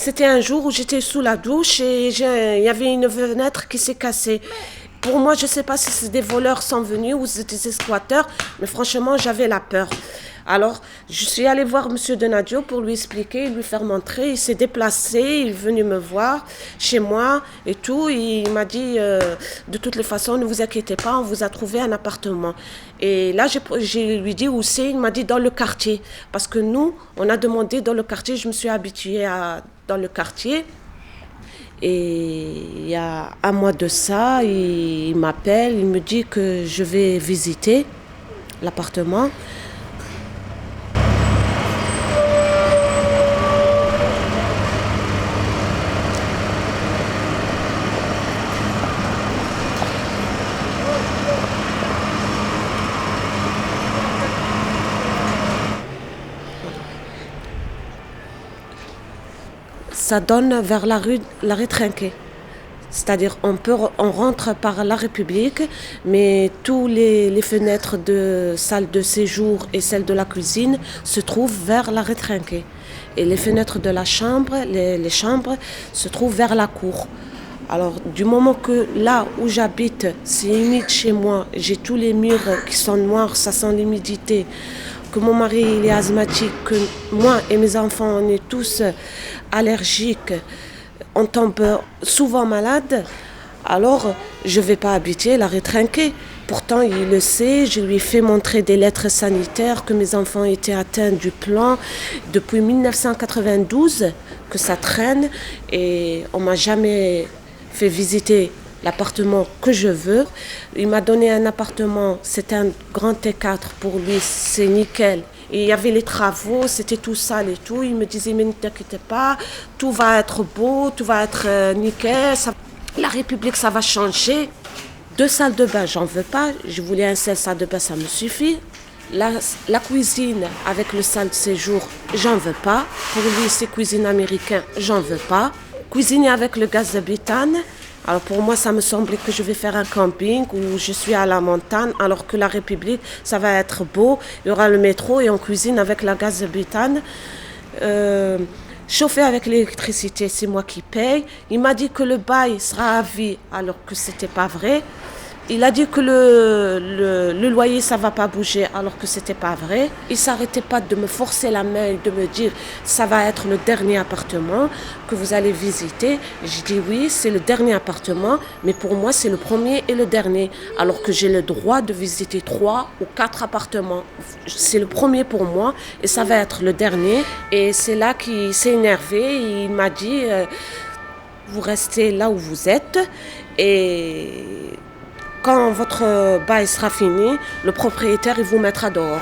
C'était un jour où j'étais sous la douche et il y avait une fenêtre qui s'est cassée. Pour moi, je ne sais pas si c'est des voleurs sont venus ou c'était des squatteurs, mais franchement, j'avais la peur. Alors, je suis allée voir Monsieur Donadio pour lui expliquer, lui faire montrer. Il s'est déplacé, il est venu me voir chez moi et tout. Il m'a dit, de toutes les façons, ne vous inquiétez pas, on vous a trouvé un appartement. Et là, j'ai lui dit où c'est. Il m'a dit dans le quartier. Parce que nous, on a demandé dans le quartier. Je me suis habituée dans le quartier. Et il y a un mois de ça, il m'appelle, il me dit que je vais visiter l'appartement. Ça donne vers la rue Trinquet. C'est-à-dire on rentre par la République, mais tous les fenêtres de salle de séjour et celles de la cuisine se trouvent vers la rue Trinquet. Et les fenêtres de la chambre, les chambres, se trouvent vers la cour. Alors, du moment que là où j'habite, c'est humide chez moi, j'ai tous les murs qui sont noirs, ça sent l'humidité, que mon mari il est asthmatique, que moi et mes enfants on est tous allergiques, on tombe souvent malade, alors je ne vais pas habiter la rue Trinquet. Pourtant, il le sait, je lui ai fait montrer des lettres sanitaires que mes enfants étaient atteints du plomb depuis 1992, que ça traîne, et on ne m'a jamais fait visiter l'appartement que je veux. Il m'a donné un appartement, c'est un grand T4 pour lui, c'est nickel. Et il y avait les travaux, c'était tout sale et tout. Il me disait, mais ne t'inquiète pas, tout va être beau, tout va être nickel. La République, ça va changer. 2 salles de bain, j'en veux pas. Je voulais un seul salle de bain, ça me suffit. La cuisine avec le salle de séjour, j'en veux pas. Pour lui, c'est cuisine américaine, j'en veux pas. Cuisiner avec le gaz de butane. Alors pour moi, ça me semblait que je vais faire un camping où je suis à la montagne, alors que la République, ça va être beau. Il y aura le métro et on cuisine avec la gaz de butane. Chauffer avec l'électricité, c'est moi qui paye. Il m'a dit que le bail sera à vie, alors que c'était pas vrai. Il a dit que le loyer, ça va pas bouger, alors que c'était pas vrai. Il s'arrêtait pas de me forcer la main et de me dire ça va être le dernier appartement que vous allez visiter. J'ai dit oui, c'est le dernier appartement, mais pour moi, c'est le premier et le dernier. Alors que j'ai le droit de visiter 3 ou 4 appartements. C'est le premier pour moi et ça va être le dernier. Et c'est là qu'il s'est énervé. Il m'a dit vous restez là où vous êtes et quand votre bail sera fini, le propriétaire il vous mettra dehors.